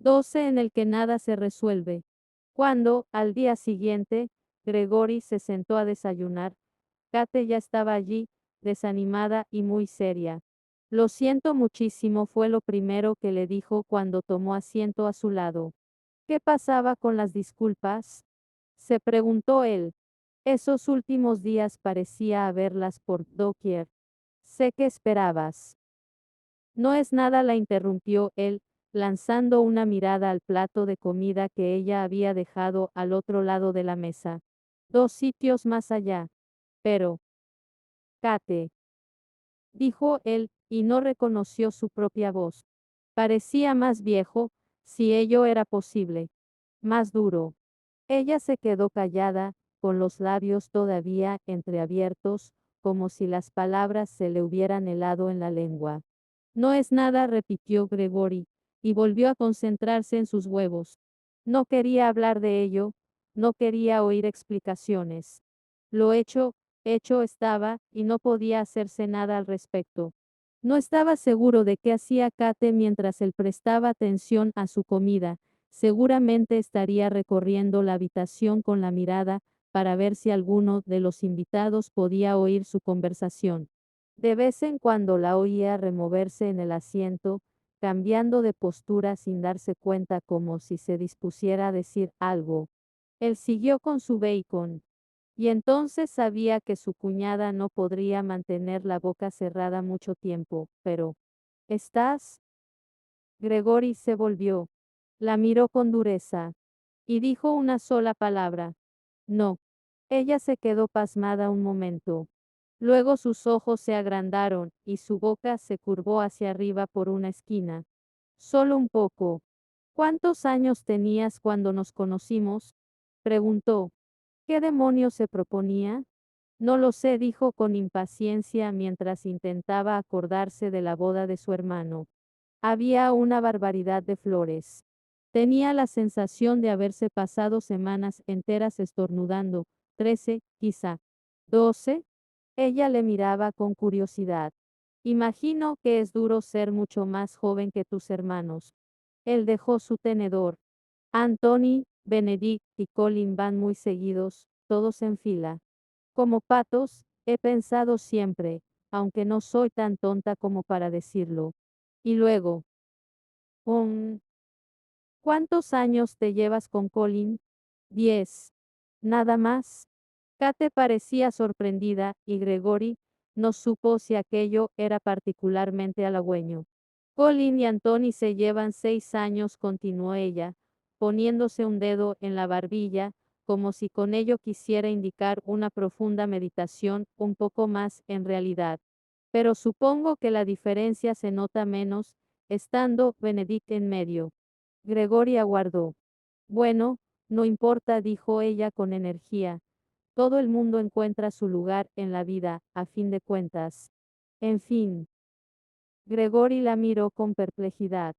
12 en el que nada se resuelve. Cuando, al día siguiente, Gregory se sentó a desayunar, Kate ya estaba allí, desanimada y muy seria. Lo siento muchísimo fue lo primero que le dijo cuando tomó asiento a su lado. ¿Qué pasaba con las disculpas? Se preguntó él. Esos últimos días parecía haberlas por doquier. Sé que esperabas. No es nada, la interrumpió él, lanzando una mirada al plato de comida que ella había dejado al otro lado de la mesa. 2 sitios más allá. Pero, Kate, dijo él, y no reconoció su propia voz. Parecía más viejo, si ello era posible. Más duro. Ella se quedó callada, con los labios todavía entreabiertos, como si las palabras se le hubieran helado en la lengua. No es nada, repitió Gregory, y volvió a concentrarse en sus huevos. No quería hablar de ello, no quería oír explicaciones. Lo hecho estaba, y no podía hacerse nada al respecto. No estaba seguro de qué hacía Kate mientras él prestaba atención a su comida. Seguramente estaría recorriendo la habitación con la mirada, para ver si alguno de los invitados podía oír su conversación. De vez en cuando la oía removerse en el asiento, cambiando de postura sin darse cuenta, como si se dispusiera a decir algo. Él siguió con su bacon. Y entonces sabía que su cuñada no podría mantener la boca cerrada mucho tiempo, pero ¿estás? Gregory se volvió. La miró con dureza. Y dijo una sola palabra. No. Ella se quedó pasmada un momento. Luego sus ojos se agrandaron, y su boca se curvó hacia arriba por una esquina. Solo un poco. ¿Cuántos años tenías cuando nos conocimos? Preguntó. ¿Qué demonios se proponía? No lo sé, dijo con impaciencia mientras intentaba acordarse de la boda de su hermano. Había una barbaridad de flores. Tenía la sensación de haberse pasado semanas enteras estornudando. 13, quizá. 12. Ella le miraba con curiosidad. Imagino que es duro ser mucho más joven que tus hermanos. Él dejó su tenedor. Anthony, Benedict y Colin van muy seguidos, todos en fila. Como patos, he pensado siempre, aunque no soy tan tonta como para decirlo. Y luego, ¿cuántos años te llevas con Colin? 10. ¿Nada más? Kate parecía sorprendida, y Gregory no supo si aquello era particularmente halagüeño. Colin y Anthony se llevan 6 años, continuó ella, poniéndose un dedo en la barbilla, como si con ello quisiera indicar una profunda meditación, un poco más en realidad. Pero supongo que la diferencia se nota menos, estando Benedict en medio. Gregory aguardó. Bueno, no importa, dijo ella con energía. Todo el mundo encuentra su lugar en la vida, a fin de cuentas. En fin. Gregory la miró con perplejidad.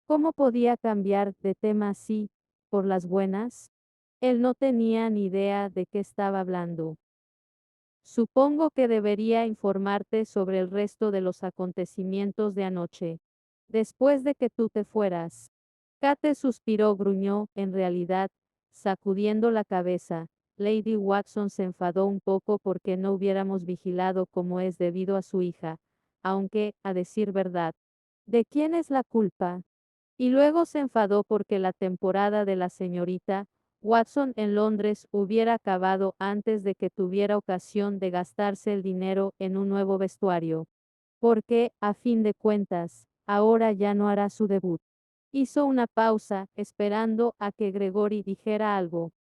¿Cómo podía cambiar de tema así, por las buenas? Él no tenía ni idea de qué estaba hablando. Supongo que debería informarte sobre el resto de los acontecimientos de anoche. Después de que tú te fueras. Kate suspiró, gruñó, en realidad, sacudiendo la cabeza. Lady Watson se enfadó un poco porque no hubiéramos vigilado como es debido a su hija, aunque, a decir verdad, ¿de quién es la culpa? Y luego se enfadó porque la temporada de la señorita Watson en Londres hubiera acabado antes de que tuviera ocasión de gastarse el dinero en un nuevo vestuario. Porque, a fin de cuentas, ahora ya no hará su debut. Hizo una pausa, esperando a que Gregory dijera algo.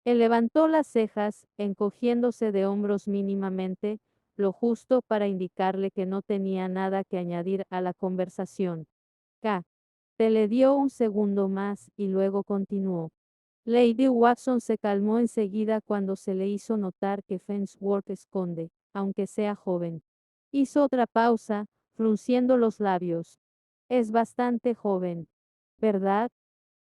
Él levantó las cejas, encogiéndose de hombros mínimamente, lo justo para indicarle que no tenía nada que añadir a la conversación. K. Te le dio un segundo más, y luego continuó. Lady Watson se calmó enseguida cuando se le hizo notar que Fensworth esconde, aunque sea joven. Hizo otra pausa, frunciendo los labios. Es bastante joven, ¿verdad?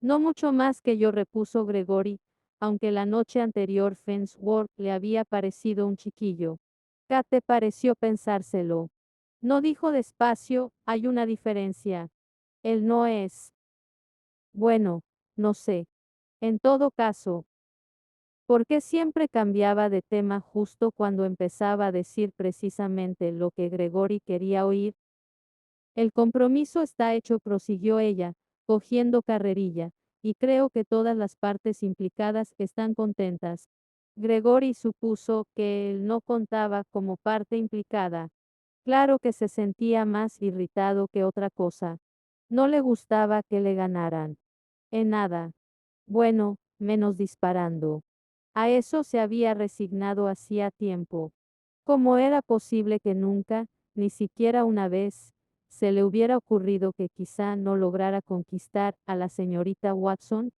No mucho más que yo, repuso Gregory, aunque la noche anterior Fensworth le había parecido un chiquillo. Kate pareció pensárselo. No, dijo despacio, hay una diferencia. Él no es Bueno, no sé. En todo caso, ¿por qué siempre cambiaba de tema justo cuando empezaba a decir precisamente lo que Gregory quería oír? El compromiso está hecho, prosiguió ella, cogiendo carrerilla, y creo que todas las partes implicadas están contentas. Gregory supuso que él no contaba como parte implicada. Claro que se sentía más irritado que otra cosa. No le gustaba que le ganaran. En nada. Bueno, menos disparando. A eso se había resignado hacía tiempo. ¿Cómo era posible que nunca, ni siquiera una vez, se le hubiera ocurrido que quizá no lograra conquistar a la señorita Watson?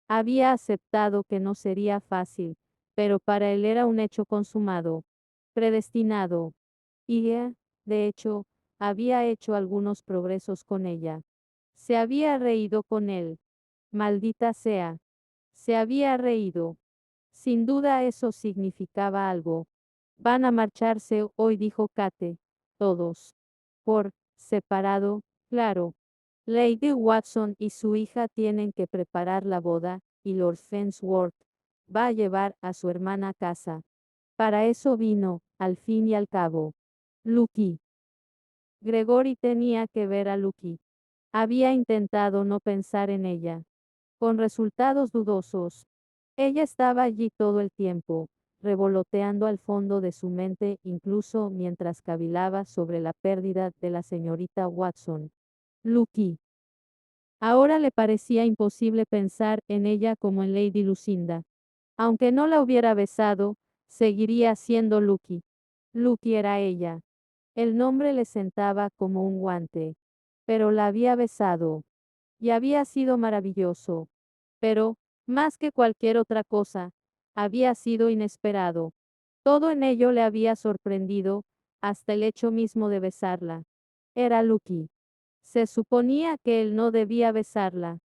Había aceptado que no sería fácil, pero para él era un hecho consumado, predestinado. Y, de hecho, había hecho algunos progresos con ella. Se había reído con él. Maldita sea. Se había reído. Sin duda eso significaba algo. Van a marcharse hoy, dijo Kate. Todos. Por separado, claro. Lady Watson y su hija tienen que preparar la boda, y Lord Fensworth va a llevar a su hermana a casa. Para eso vino, al fin y al cabo. Lucky. Gregory tenía que ver a Lucky. Había intentado no pensar en ella, con resultados dudosos. Ella estaba allí todo el tiempo, revoloteando al fondo de su mente incluso mientras cavilaba sobre la pérdida de la señorita Watson. Lucky. Ahora le parecía imposible pensar en ella como en Lady Lucinda. Aunque no la hubiera besado, seguiría siendo Lucky. Lucky era ella. El nombre le sentaba como un guante. Pero la había besado. Y había sido maravilloso. Pero, más que cualquier otra cosa, había sido inesperado. Todo en ello le había sorprendido, hasta el hecho mismo de besarla. Era Lucky. Se suponía que él no debía besarla,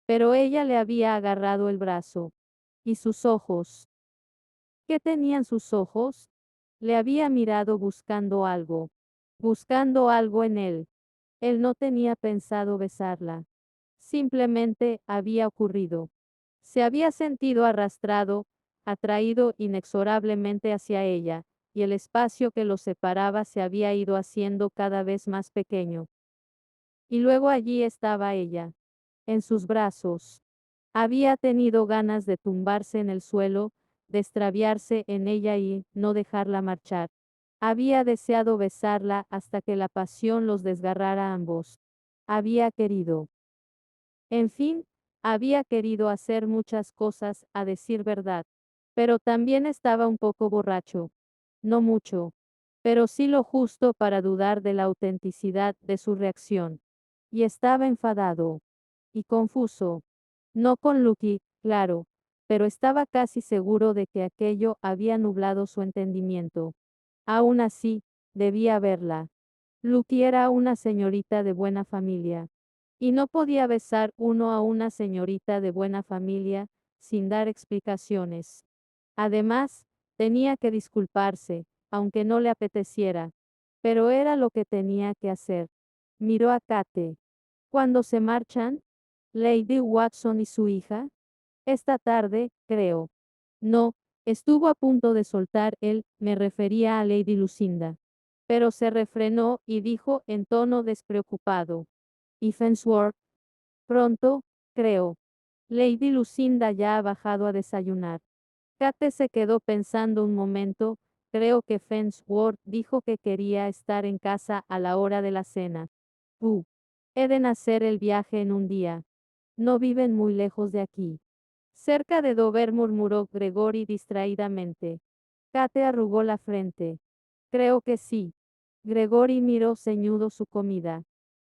pero ella le había agarrado el brazo. Y sus ojos. ¿Qué tenían sus ojos? Le había mirado buscando algo en él. Él no tenía pensado besarla. Simplemente había ocurrido. Se había sentido arrastrado, atraído inexorablemente hacia ella, y el espacio que los separaba se había ido haciendo cada vez más pequeño. Y luego allí estaba ella, en sus brazos. Había tenido ganas de tumbarse en el suelo, de extraviarse en ella y no dejarla marchar. Había deseado besarla hasta que la pasión los desgarrara a ambos. Había querido. En fin, había querido hacer muchas cosas, a decir verdad. Pero también estaba un poco borracho. No mucho. Pero sí lo justo para dudar de la autenticidad de su reacción. Y estaba enfadado. Y confuso. No con Lucky, claro, pero estaba casi seguro de que aquello había nublado su entendimiento. Aún así, debía verla. Lucky era una señorita de buena familia. Y no podía besar uno a una señorita de buena familia, sin dar explicaciones. Además, tenía que disculparse, aunque no le apeteciera. Pero era lo que tenía que hacer. Miró a Kate. ¿Cuándo se marchan? Lady Watson y su hija. Esta tarde, creo. No, estuvo a punto de soltar él, me refería a Lady Lucinda. Pero se refrenó y dijo en tono despreocupado. Y Fensworth. Pronto, creo. Lady Lucinda ya ha bajado a desayunar. Kate se quedó pensando un momento. Creo que Fensworth dijo que quería estar en casa a la hora de la cena. He de hacer el viaje en un día. No viven muy lejos de aquí. Cerca de Dover, murmuró Gregory distraídamente. Kate arrugó la frente. Creo que sí. Gregory miró ceñudo su comida.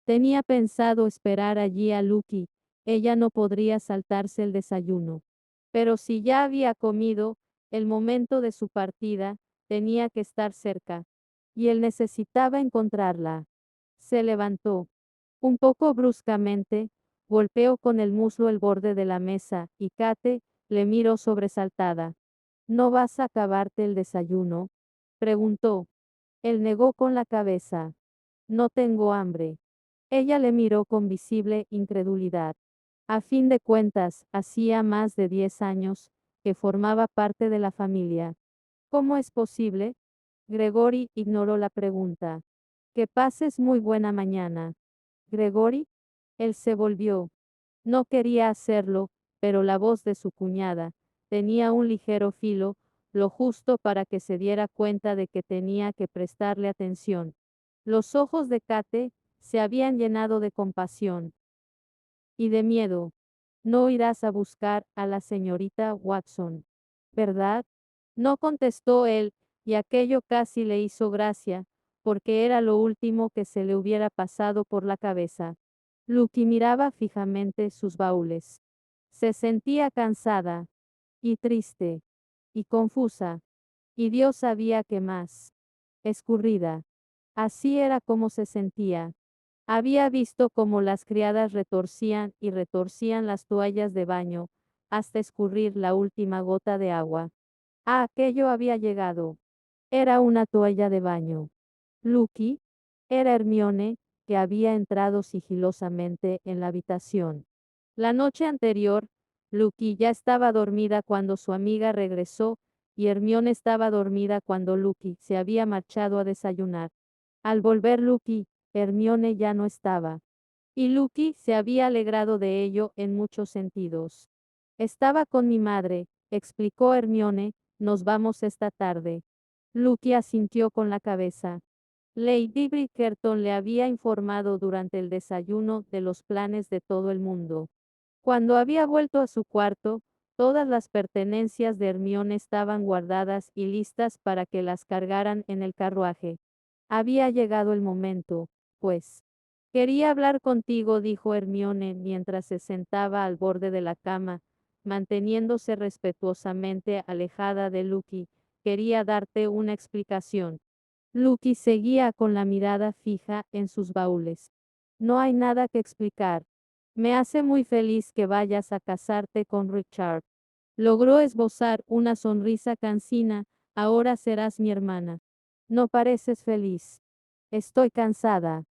Tenía pensado esperar allí a Lucky. Ella no podría saltarse el desayuno. Pero si ya había comido, el momento de su partida, tenía que estar cerca. Y él necesitaba encontrarla. Se levantó. Un poco bruscamente, golpeó con el muslo el borde de la mesa, y Kate le miró sobresaltada. ¿No vas a acabarte el desayuno? Preguntó. Él negó con la cabeza. No tengo hambre. Ella le miró con visible incredulidad. A fin de cuentas, hacía más de 10 años que formaba parte de la familia. ¿Cómo es posible? Gregory ignoró la pregunta. Que pases muy buena mañana. Gregory, él se volvió. No quería hacerlo, pero la voz de su cuñada tenía un ligero filo, lo justo para que se diera cuenta de que tenía que prestarle atención. Los ojos de Kate se habían llenado de compasión y de miedo. No irás a buscar a la señorita Watson, ¿verdad? No contestó él, y aquello casi le hizo gracia, porque era lo último que se le hubiera pasado por la cabeza. Lucky miraba fijamente sus baúles. Se sentía cansada, y triste, y confusa, y Dios sabía qué más. Escurrida. Así era como se sentía. Había visto cómo las criadas retorcían y retorcían las toallas de baño, hasta escurrir la última gota de agua. A aquello había llegado. Era una toalla de baño. Lucky, era Hermione, que había entrado sigilosamente en la habitación. La noche anterior, Lucky ya estaba dormida cuando su amiga regresó, y Hermione estaba dormida cuando Lucky se había marchado a desayunar. Al volver Lucky, Hermione ya no estaba. Y Lucky se había alegrado de ello en muchos sentidos. Estaba con mi madre, explicó Hermione, nos vamos esta tarde. Lucky asintió con la cabeza. Lady Bridgerton le había informado durante el desayuno de los planes de todo el mundo. Cuando había vuelto a su cuarto, todas las pertenencias de Hermione estaban guardadas y listas para que las cargaran en el carruaje. Había llegado el momento, pues. Quería hablar contigo, dijo Hermione mientras se sentaba al borde de la cama, manteniéndose respetuosamente alejada de Lucky. Quería darte una explicación. Lucky seguía con la mirada fija en sus baúles. No hay nada que explicar. Me hace muy feliz que vayas a casarte con Richard. Logró esbozar una sonrisa cansina. Ahora serás mi hermana. No pareces feliz. Estoy cansada.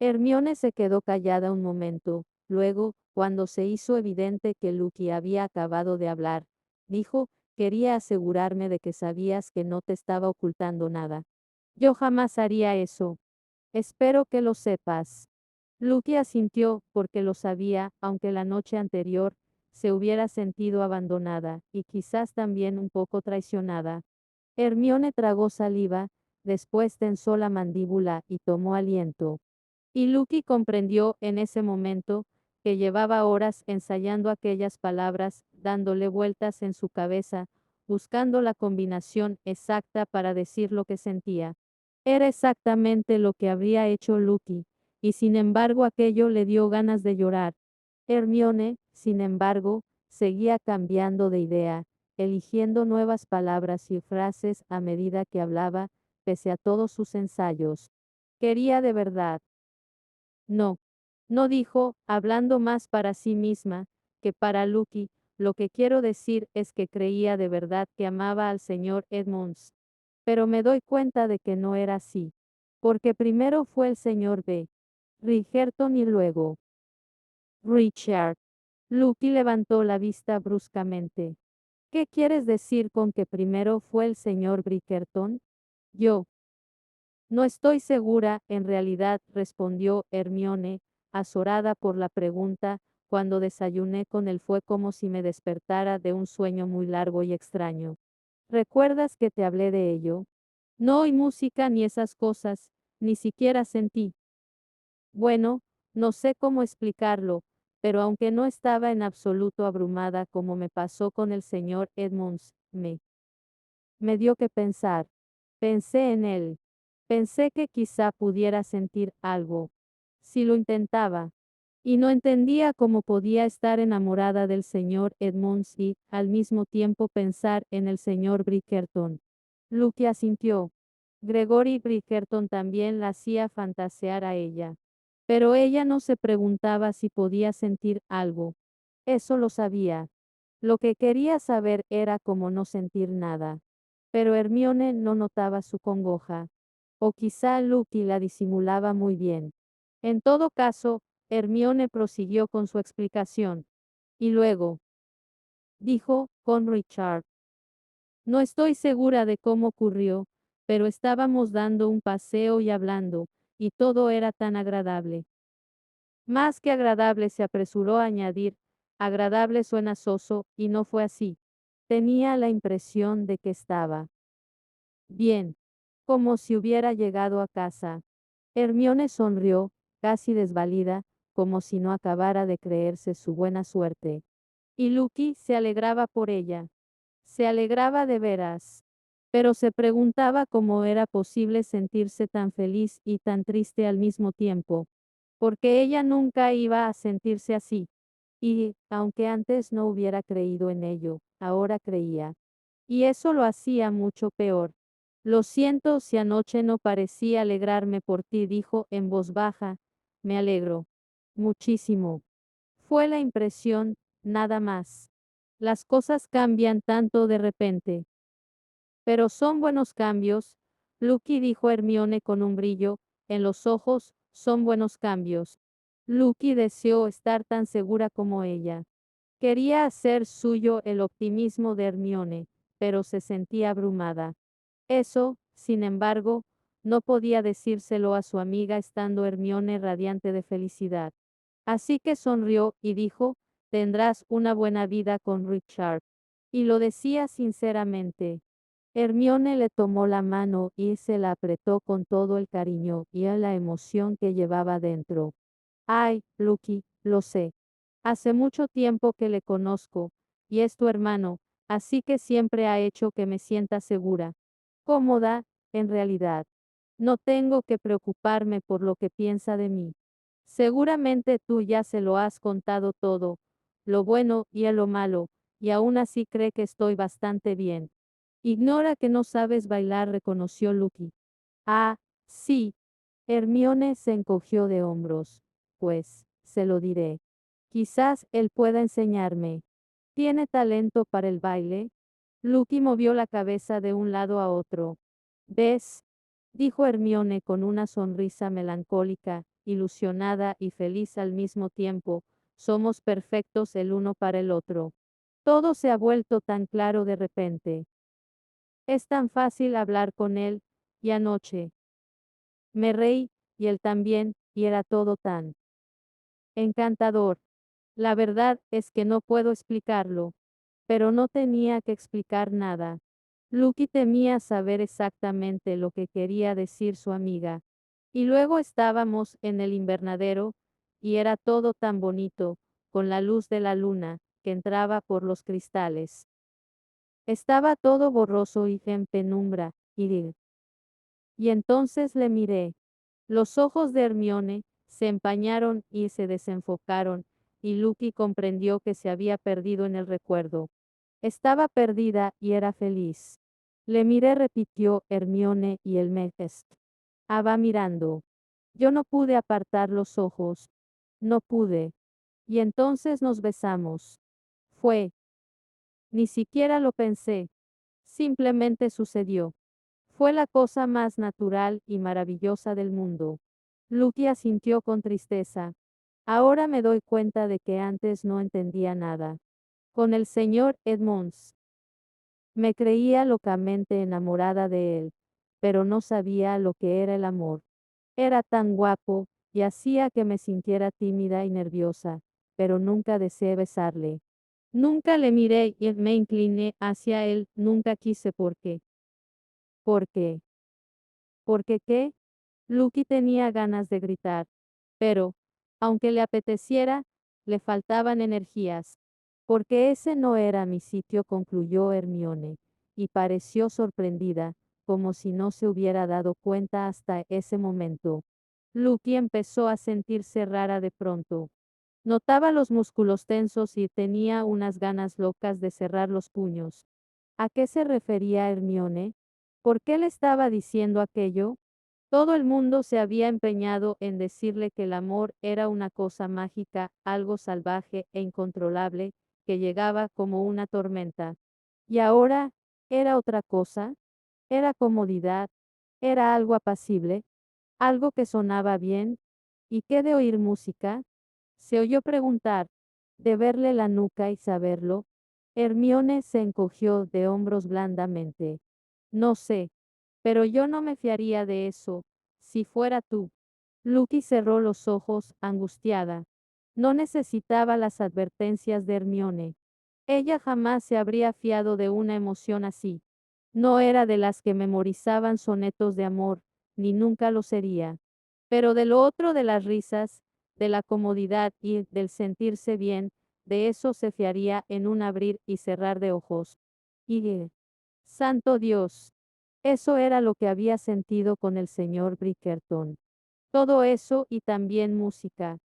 Hermione se quedó callada un momento. Luego, cuando se hizo evidente que Lucky había acabado de hablar, dijo, quería asegurarme de que sabías que no te estaba ocultando nada. Yo jamás haría eso. Espero que lo sepas. Lucky asintió, porque lo sabía, aunque la noche anterior se hubiera sentido abandonada, y quizás también un poco traicionada. Hermione tragó saliva, después tensó la mandíbula y tomó aliento. Y Lucky comprendió en ese momento que llevaba horas ensayando aquellas palabras, dándole vueltas en su cabeza, buscando la combinación exacta para decir lo que sentía. Era exactamente lo que habría hecho Lucky, y sin embargo aquello le dio ganas de llorar. Hermione, sin embargo, seguía cambiando de idea, eligiendo nuevas palabras y frases a medida que hablaba, pese a todos sus ensayos. Quería de verdad. No, no dijo, hablando más para sí misma que para Lucky, lo que quiero decir es que creía de verdad que amaba al señor Edmonds. Pero me doy cuenta de que no era así. Porque primero fue el señor B. Bridgerton y luego Richard. Lucky levantó la vista bruscamente. ¿Qué quieres decir con que primero fue el señor Bridgerton? Yo. No estoy segura, en realidad, respondió Hermione, azorada por la pregunta. Cuando desayuné con él fue como si me despertara de un sueño muy largo y extraño. ¿Recuerdas que te hablé de ello? No oí música ni esas cosas, ni siquiera sentí. Bueno, no sé cómo explicarlo, pero aunque no estaba en absoluto abrumada como me pasó con el señor Edmonds, me dio que pensar. Pensé en él. Pensé que quizá pudiera sentir algo. Si lo intentaba. Y no entendía cómo podía estar enamorada del señor Edmonds y, al mismo tiempo, pensar en el señor Bridgerton. Lucky asintió. Gregory Bridgerton también la hacía fantasear a ella. Pero ella no se preguntaba si podía sentir algo. Eso lo sabía. Lo que quería saber era cómo no sentir nada. Pero Hermione no notaba su congoja. O quizá Lucky la disimulaba muy bien. En todo caso, Hermione prosiguió con su explicación. Y luego, dijo, con Richard. No estoy segura de cómo ocurrió, pero estábamos dando un paseo y hablando, y todo era tan agradable. Más que agradable, se apresuró a añadir, agradable suena soso, y no fue así. Tenía la impresión de que estaba bien, como si hubiera llegado a casa. Hermione sonrió, casi desvalida, como si no acabara de creerse su buena suerte. Y Lucky se alegraba por ella. Se alegraba de veras. Pero se preguntaba cómo era posible sentirse tan feliz y tan triste al mismo tiempo, porque ella nunca iba a sentirse así. Y, aunque antes no hubiera creído en ello, ahora creía. Y eso lo hacía mucho peor. Lo siento si anoche no parecía alegrarme por ti, dijo en voz baja. Me alegro. Muchísimo. Fue la impresión, nada más. Las cosas cambian tanto de repente. Pero son buenos cambios, Lucky, dijo Hermione con un brillo en los ojos, son buenos cambios. Lucky deseó estar tan segura como ella. Quería hacer suyo el optimismo de Hermione, pero se sentía abrumada. Eso, sin embargo, no podía decírselo a su amiga estando Hermione radiante de felicidad. Así que sonrió y dijo, tendrás una buena vida con Richard. Y lo decía sinceramente. Hermione le tomó la mano y se la apretó con todo el cariño y a la emoción que llevaba dentro. Ay, Lucky, lo sé. Hace mucho tiempo que le conozco, y es tu hermano, así que siempre ha hecho que me sienta segura. Cómoda, en realidad. No tengo que preocuparme por lo que piensa de mí. Seguramente tú ya se lo has contado todo, lo bueno y lo malo, y aún así cree que estoy bastante bien. Ignora que no sabes bailar, reconoció Lucky. Ah, sí. Hermione se encogió de hombros. Pues, se lo diré. Quizás él pueda enseñarme. ¿Tiene talento para el baile? Lucky movió la cabeza de un lado a otro. ¿Ves? Dijo Hermione con una sonrisa melancólica, ilusionada y feliz al mismo tiempo. Somos perfectos el uno para el otro. Todo se ha vuelto tan claro de repente. Es tan fácil hablar con él, y anoche me reí, y él también, y era todo tan encantador. La verdad es que no puedo explicarlo, pero no tenía que explicar nada. Lucky temía saber exactamente lo que quería decir su amiga. Y luego estábamos en el invernadero, y era todo tan bonito, con la luz de la luna, que entraba por los cristales. Estaba todo borroso y en penumbra, y entonces le miré. Los ojos de Hermione se empañaron y se desenfocaron, y Lucky comprendió que se había perdido en el recuerdo. Estaba perdida y era feliz. Le miré, repitió Hermione, y él me estaba mirando. Yo no pude apartar los ojos. No pude. Y entonces nos besamos. Fue. Ni siquiera lo pensé. Simplemente sucedió. Fue la cosa más natural y maravillosa del mundo. Lucky asintió con tristeza. Ahora me doy cuenta de que antes no entendía nada. Con el señor Edmonds. Me creía locamente enamorada de él, pero no sabía lo que era el amor. Era tan guapo, y hacía que me sintiera tímida y nerviosa, pero nunca deseé besarle. Nunca le miré y me incliné hacia él, nunca quise. ¿Por qué? ¿Por qué? ¿Por qué qué? Lucky tenía ganas de gritar, pero, aunque le apeteciera, le faltaban energías. Porque ese no era mi sitio, concluyó Hermione, y pareció sorprendida, como si no se hubiera dado cuenta hasta ese momento. Lucky empezó a sentirse rara de pronto. Notaba los músculos tensos y tenía unas ganas locas de cerrar los puños. ¿A qué se refería Hermione? ¿Por qué le estaba diciendo aquello? Todo el mundo se había empeñado en decirle que el amor era una cosa mágica, algo salvaje e incontrolable, que llegaba como una tormenta. Y ahora, ¿era otra cosa? Era comodidad, era algo apacible, algo que sonaba bien. ¿Y qué de oír música? Se oyó preguntar. de verle la nuca y saberlo. Hermione se encogió de hombros blandamente. No sé, pero yo no me fiaría de eso, si fuera tú. Lucky cerró los ojos, angustiada. No necesitaba las advertencias de Hermione. Ella jamás se habría fiado de una emoción así. No era de las que memorizaban sonetos de amor, ni nunca lo sería. Pero de lo otro, de las risas, de la comodidad y del sentirse bien, de eso se fiaría en un abrir y cerrar de ojos. Y, santo Dios, eso era lo que había sentido con el señor Bridgerton. Todo eso y también música.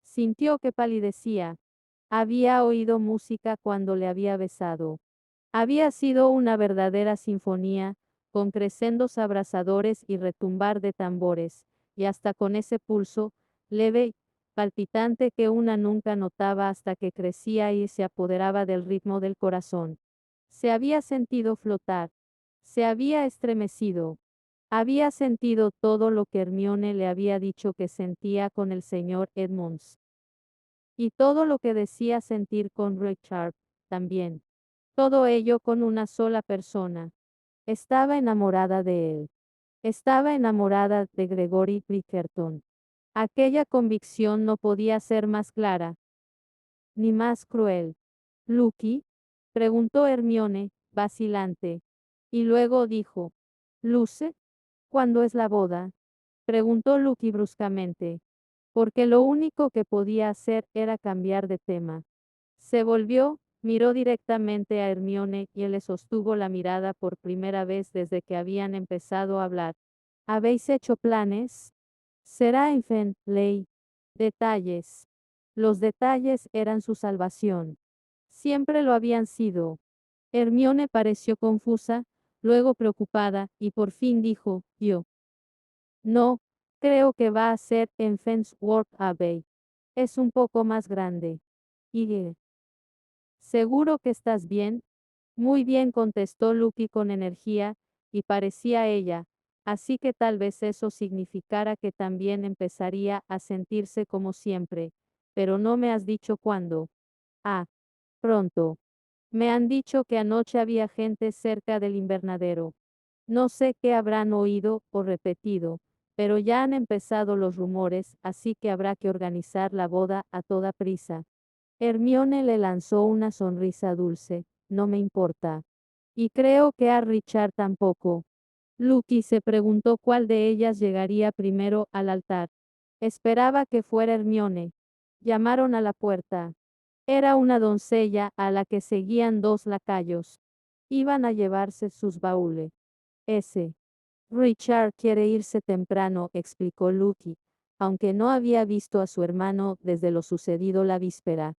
Sintió que palidecía. Había oído música cuando le había besado. Había sido una verdadera sinfonía, con crescendos abrasadores y retumbar de tambores, y hasta con ese pulso, leve y palpitante que una nunca notaba hasta que crecía y se apoderaba del ritmo del corazón. Se había sentido flotar. Se había estremecido. Había sentido todo lo que Hermione le había dicho que sentía con el señor Edmonds. Y todo lo que decía sentir con Richard, también. Todo ello con una sola persona. Estaba enamorada de él. Estaba enamorada de Gregory Bridgerton. Aquella convicción no podía ser más clara, ni más cruel. ¿Lucky? Preguntó Hermione, vacilante. Y luego dijo, ¿Luce? ¿Cuándo es la boda? Preguntó Lucky bruscamente, porque lo único que podía hacer era cambiar de tema. Se volvió, miró directamente a Hermione y él le sostuvo la mirada por primera vez desde que habían empezado a hablar. ¿Habéis hecho planes? Será en Fenley. Detalles. Los detalles eran su salvación. Siempre lo habían sido. Hermione pareció confusa, luego preocupada, y por fin dijo, yo. No, creo que va a ser en Fensworth Abbey. Es un poco más grande. Y ¿seguro que estás bien? Muy bien, contestó Lucky con energía, y parecía ella, así que tal vez eso significara que también empezaría a sentirse como siempre, pero no me has dicho cuándo. Ah, pronto. Me han dicho que anoche había gente cerca del invernadero. No sé qué habrán oído o repetido, pero ya han empezado los rumores, así que habrá que organizar la boda a toda prisa. Hermione le lanzó una sonrisa dulce, no me importa. Y creo que a Richard tampoco. Lucky se preguntó cuál de ellas llegaría primero al altar. Esperaba que fuera Hermione. Llamaron a la puerta. Era una doncella a la que seguían dos lacayos. Iban a llevarse sus baúles. Ese. Richard quiere irse temprano, explicó Lucky, aunque no había visto a su hermano desde lo sucedido la víspera.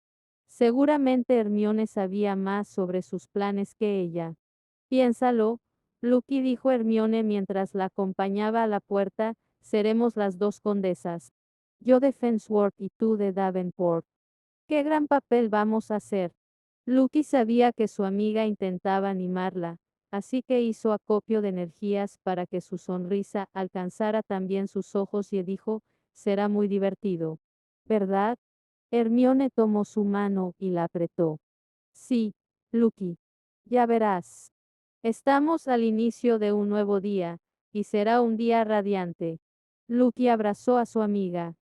Seguramente Hermione sabía más sobre sus planes que ella. Piénsalo, Lucky, dijo Hermione mientras la acompañaba a la puerta, seremos las dos condesas. Yo de Fensworth y tú de Davenport. ¿Qué gran papel vamos a hacer? Lucky sabía que su amiga intentaba animarla, así que hizo acopio de energías para que su sonrisa alcanzara también sus ojos y dijo, será muy divertido. ¿Verdad? Hermione tomó su mano y la apretó. Sí, Lucky. Ya verás. Estamos al inicio de un nuevo día, y será un día radiante. Lucky abrazó a su amiga.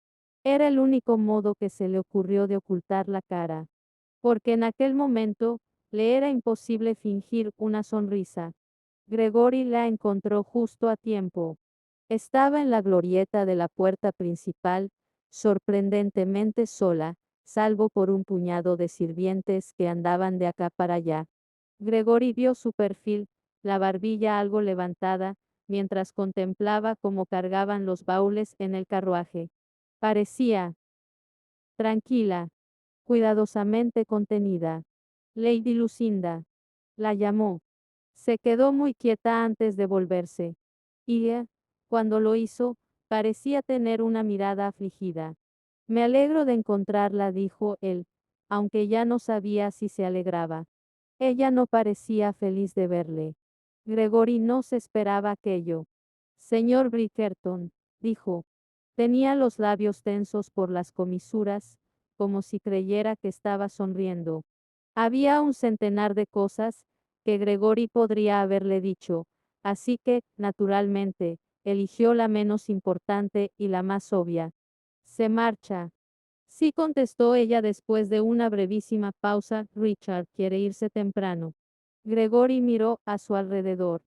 Era el único modo que se le ocurrió de ocultar la cara. Porque en aquel momento, le era imposible fingir una sonrisa. Gregory la encontró justo a tiempo. Estaba en la glorieta de la puerta principal, sorprendentemente sola, salvo por un puñado de sirvientes que andaban de acá para allá. Gregory vio su perfil, la barbilla algo levantada, mientras contemplaba cómo cargaban los baúles en el carruaje. Parecía tranquila, cuidadosamente contenida. Lady Lucinda. La llamó. Se quedó muy quieta antes de volverse. Y, cuando lo hizo, parecía tener una mirada afligida. Me alegro de encontrarla, dijo él, aunque ya no sabía si se alegraba. Ella no parecía feliz de verle. Gregory no se esperaba aquello. Señor Bridgerton, dijo. Tenía los labios tensos por las comisuras, como si creyera que estaba sonriendo. Había un centenar de cosas que Gregory podría haberle dicho, así que, naturalmente, eligió la menos importante y la más obvia. Se marcha. Sí, contestó ella después de una brevísima pausa. Richard quiere irse temprano. Gregory miró a su alrededor.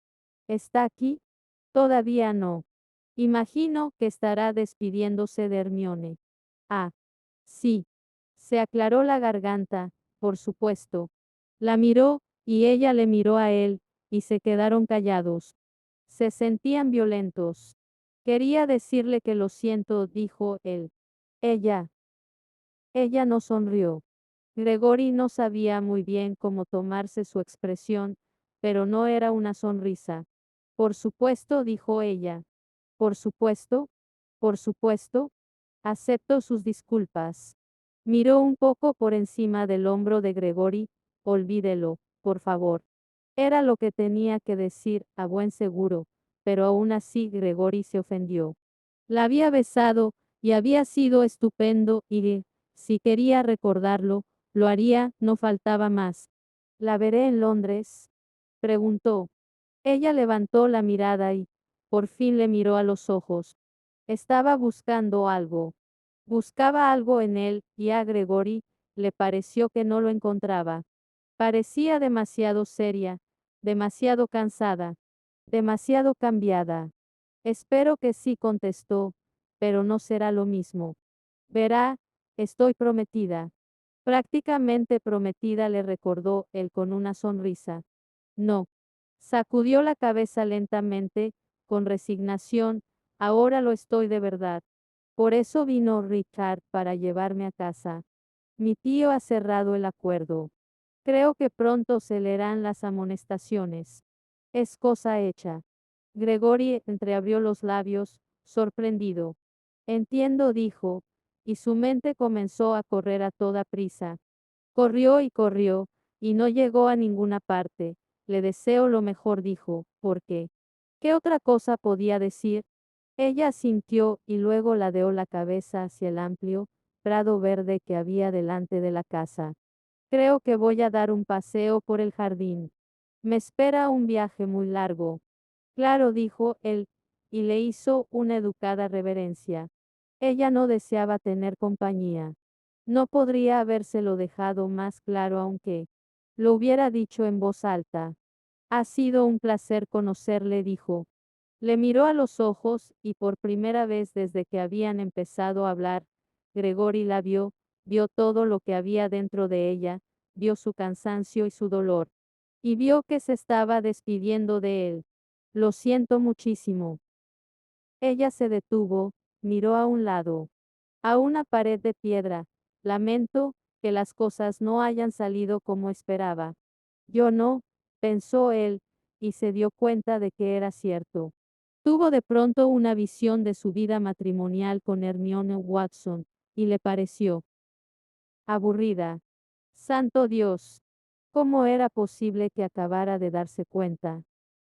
¿Está aquí? Todavía no. Imagino que estará despidiéndose de Hermione. Ah, sí. Se aclaró la garganta, por supuesto. La miró, y ella le miró a él, y se quedaron callados. Se sentían violentos. Quería decirle que lo siento, dijo él. Ella. Ella no sonrió. Gregory no sabía muy bien cómo tomarse su expresión, pero no era una sonrisa. Por supuesto, dijo ella. Por supuesto, por supuesto. Acepto sus disculpas. Miró un poco por encima del hombro de Gregory. Olvídelo, por favor. Era lo que tenía que decir, a buen seguro, pero aún así Gregory se ofendió. La había besado, y había sido estupendo, y, si quería recordarlo, lo haría, no faltaba más. ¿La veré en Londres? Preguntó. Ella levantó la mirada y, por fin le miró a los ojos. Estaba buscando algo. Buscaba algo en él, y a Gregory le pareció que no lo encontraba. Parecía demasiado seria, demasiado cansada, demasiado cambiada. Espero que sí, contestó, pero no será lo mismo. Verá, estoy prometida. Prácticamente prometida, le recordó él con una sonrisa. No. Sacudió la cabeza lentamente, con resignación. Ahora lo estoy de verdad. Por eso vino Richard para llevarme a casa. Mi tío ha cerrado el acuerdo. Creo que pronto se leerán las amonestaciones. Es cosa hecha. Gregory entreabrió los labios, sorprendido. Entiendo, dijo, y su mente comenzó a correr a toda prisa. Corrió, y no llegó a ninguna parte. Le deseo lo mejor, dijo, ¿por qué? ¿Qué otra cosa podía decir? Ella asintió y luego ladeó la cabeza hacia el amplio prado verde que había delante de la casa. Creo que voy a dar un paseo por el jardín. Me espera un viaje muy largo. Claro, dijo él, y le hizo una educada reverencia. Ella no deseaba tener compañía. No podría habérselo dejado más claro aunque lo hubiera dicho en voz alta. Ha sido un placer conocerle, dijo. Le miró a los ojos, y por primera vez desde que habían empezado a hablar, Gregory la vio todo lo que había dentro de ella, vio su cansancio y su dolor. Y vio que se estaba despidiendo de él. Lo siento muchísimo. Ella se detuvo, miró a un lado, a una pared de piedra. Lamento que las cosas no hayan salido como esperaba. Yo no, pensó él, y se dio cuenta de que era cierto. Tuvo de pronto una visión de su vida matrimonial con Hermione Watson, y le pareció aburrida. Santo Dios, ¿cómo era posible que acabara de darse cuenta?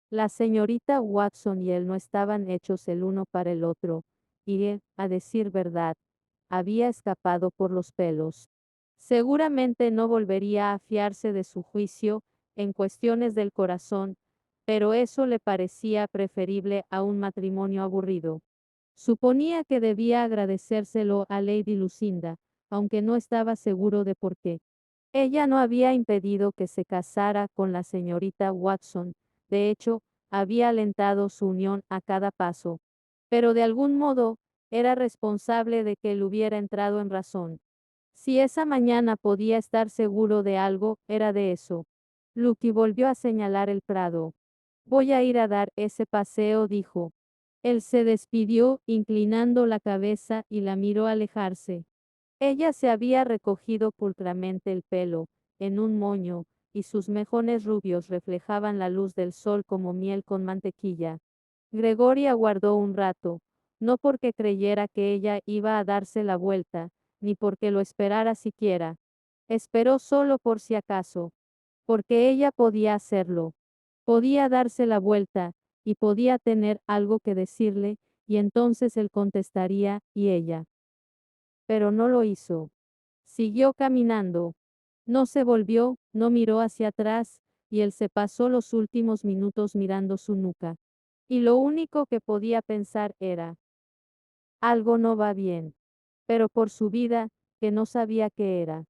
La señorita Watson y él no estaban hechos el uno para el otro, y él, a decir verdad, había escapado por los pelos. Seguramente no volvería a fiarse de su juicio en cuestiones del corazón, pero eso le parecía preferible a un matrimonio aburrido. Suponía que debía agradecérselo a Lady Lucinda, aunque no estaba seguro de por qué. Ella no había impedido que se casara con la señorita Watson, de hecho, había alentado su unión a cada paso, pero de algún modo, era responsable de que él hubiera entrado en razón. Si esa mañana podía estar seguro de algo, era de eso. Lucky volvió a señalar el prado. Voy a ir a dar ese paseo, dijo. Él se despidió, inclinando la cabeza, y la miró alejarse. Ella se había recogido pulcramente el pelo, en un moño, y sus mejones rubios reflejaban la luz del sol como miel con mantequilla. Gregory aguardó un rato, no porque creyera que ella iba a darse la vuelta, ni porque lo esperara siquiera. Esperó solo por si acaso, porque ella podía hacerlo. Podía darse la vuelta, y podía tener algo que decirle, y entonces él contestaría, y ella. Pero no lo hizo. Siguió caminando. No se volvió, no miró hacia atrás, y él se pasó los últimos minutos mirando su nuca. Y lo único que podía pensar era, algo no va bien. Pero por su vida, que no sabía qué era.